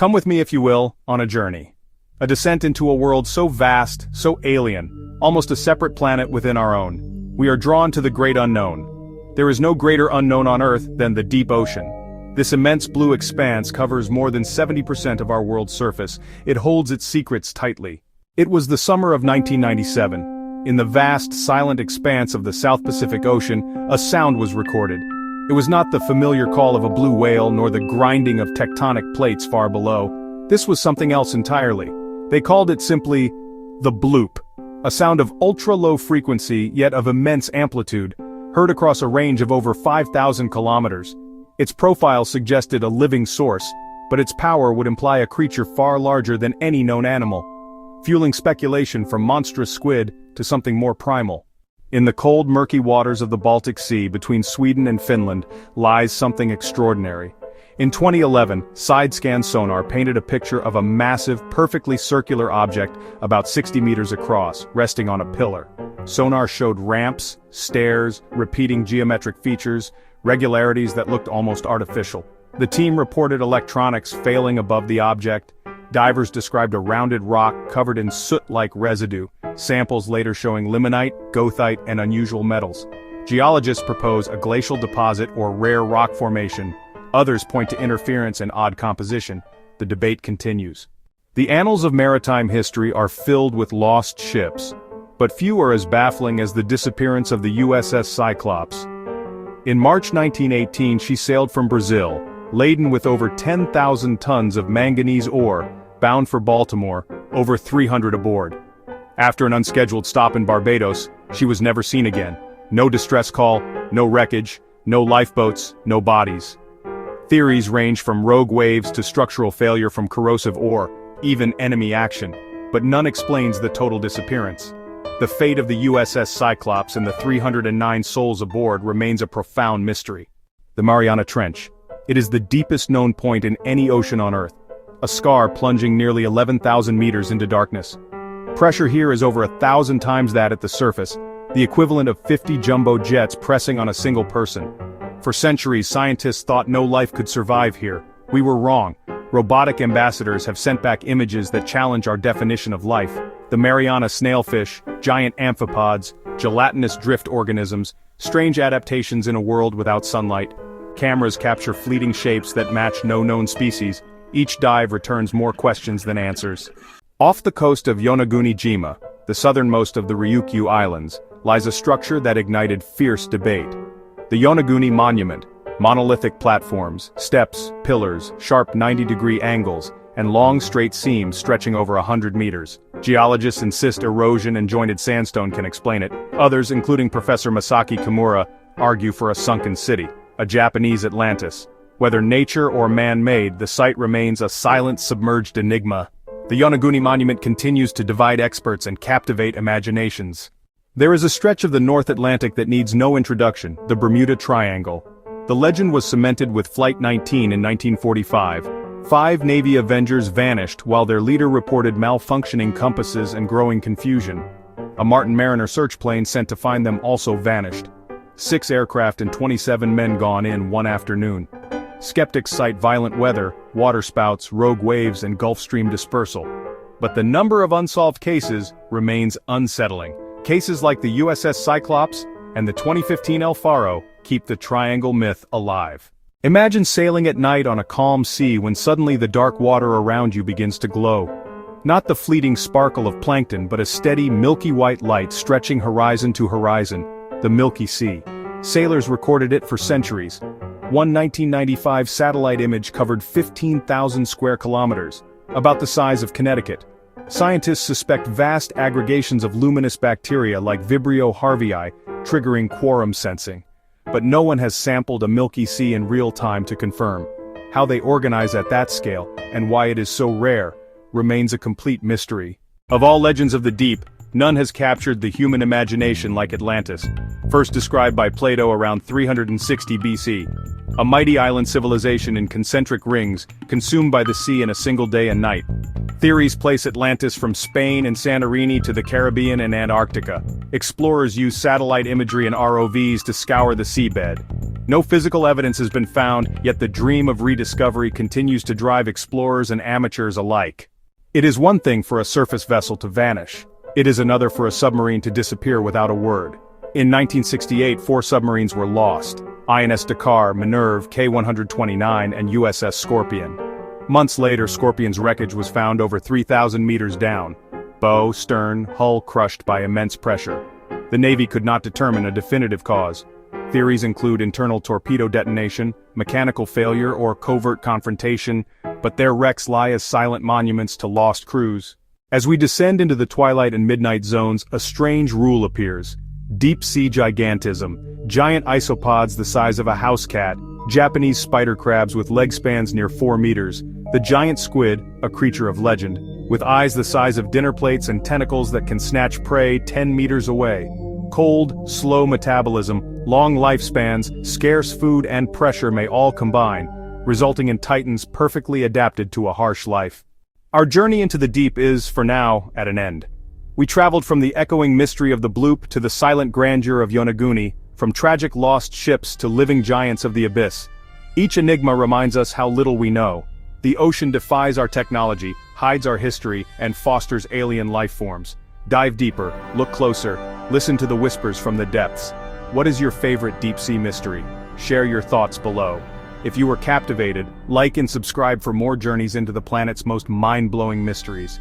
Come with me, if you will, on a journey. A descent into a world so vast, so alien, almost a separate planet within our own. We are drawn to the great unknown. There is no greater unknown on Earth than the deep ocean. This immense blue expanse covers more than 70% of our world's surface. It holds its secrets tightly. It was the summer of 1997. In the vast, silent expanse of the South Pacific Ocean, a sound was recorded. It was not the familiar call of a blue whale nor the grinding of tectonic plates far below. This was something else entirely. They called it simply the bloop, a sound of ultra-low frequency yet of immense amplitude, heard across a range of over 5,000 kilometers. Its profile suggested a living source, but its power would imply a creature far larger than any known animal, fueling speculation from monstrous squid to something more primal. In the cold, murky waters of the Baltic Sea between Sweden and Finland lies something extraordinary. In 2011, side-scan sonar painted a picture of a massive, perfectly circular object about 60 meters across, resting on a pillar. Sonar showed ramps, stairs, repeating geometric features, regularities that looked almost artificial. The team reported electronics failing above the object. Divers described a rounded rock covered in soot-like residue, samples later showing limonite, goethite, and unusual metals. Geologists propose a glacial deposit or rare rock formation. Others point to interference and odd composition. The debate continues. The annals of maritime history are filled with lost ships, but few are as baffling as the disappearance of the USS Cyclops. In March 1918, she sailed from Brazil, laden with over 10,000 tons of manganese ore, bound for Baltimore, over 300 aboard. After an unscheduled stop in Barbados, she was never seen again. No distress call, no wreckage, no lifeboats, no bodies. Theories range from rogue waves to structural failure from corrosive ore, even enemy action, but none explains the total disappearance. The fate of the USS Cyclops and the 309 souls aboard remains a profound mystery. The Mariana Trench. It is the deepest known point in any ocean on Earth, a scar plunging nearly 11,000 meters into darkness. Pressure here is over 1,000 times that at the surface, the equivalent of 50 jumbo jets pressing on a single person. For centuries, scientists thought no life could survive here. We were wrong. Robotic ambassadors have sent back images that challenge our definition of life. The Mariana snailfish, giant amphipods, gelatinous drift organisms, strange adaptations in a world without sunlight. Cameras capture fleeting shapes that match no known species. Each dive returns more questions than answers. Off the coast of Yonaguni-jima, the southernmost of the Ryukyu Islands, lies a structure that ignited fierce debate. The Yonaguni Monument, monolithic platforms, steps, pillars, sharp 90-degree angles, and long straight seams stretching over 100 meters. Geologists insist erosion and jointed sandstone can explain it. Others, including Professor Masaki Kimura, argue for a sunken city, a Japanese Atlantis. Whether nature or man-made, the site remains a silent, submerged enigma. The Yonaguni Monument continues to divide experts and captivate imaginations. There is a stretch of the North Atlantic that needs no introduction, the Bermuda Triangle. The legend was cemented with Flight 19 in 1945. 5 Navy Avengers vanished while their leader reported malfunctioning compasses and growing confusion. A Martin Mariner search plane sent to find them also vanished. 6 aircraft and 27 men gone in one afternoon. Skeptics cite violent weather, waterspouts, rogue waves, and Gulf Stream dispersal. But the number of unsolved cases remains unsettling. Cases like the USS Cyclops and the 2015 El Faro keep the triangle myth alive. Imagine sailing at night on a calm sea when suddenly the dark water around you begins to glow. Not the fleeting sparkle of plankton, but a steady, milky white light stretching horizon to horizon, the Milky Sea. Sailors recorded it for centuries. One 1995 satellite image covered 15,000 square kilometers, about the size of Connecticut. Scientists suspect vast aggregations of luminous bacteria like Vibrio harvii, triggering quorum sensing. But no one has sampled a Milky Sea in real time to confirm. How they organize at that scale, and why it is so rare, remains a complete mystery. Of all legends of the deep, none has captured the human imagination like Atlantis, first described by Plato around 360 BC. A mighty island civilization in concentric rings, consumed by the sea in a single day and night. Theories place Atlantis from Spain and Santorini to the Caribbean and Antarctica. Explorers use satellite imagery and ROVs to scour the seabed. No physical evidence has been found, yet the dream of rediscovery continues to drive explorers and amateurs alike. It is one thing for a surface vessel to vanish. It is another for a submarine to disappear without a word. In 1968, 4 submarines were lost: INS Dakar, Minerve, K-129, and USS Scorpion. Months later, Scorpion's wreckage was found over 3,000 meters down. Bow, stern, hull crushed by immense pressure. The Navy could not determine a definitive cause. Theories include internal torpedo detonation, mechanical failure, or covert confrontation, but their wrecks lie as silent monuments to lost crews. As we descend into the twilight and midnight zones, a strange rule appears. Deep-sea gigantism, giant isopods the size of a house cat, Japanese spider crabs with leg spans near 4 meters, the giant squid, a creature of legend, with eyes the size of dinner plates and tentacles that can snatch prey 10 meters away. Cold, slow metabolism, long lifespans, scarce food and pressure may all combine, resulting in titans perfectly adapted to a harsh life. Our journey into the deep is, for now, at an end. We traveled from the echoing mystery of the bloop to the silent grandeur of Yonaguni, from tragic lost ships to living giants of the abyss. Each enigma reminds us how little we know. The ocean defies our technology, hides our history, and fosters alien life forms. Dive deeper, look closer, listen to the whispers from the depths. What is your favorite deep-sea mystery? Share your thoughts below. If you were captivated, like and subscribe for more journeys into the planet's most mind-blowing mysteries.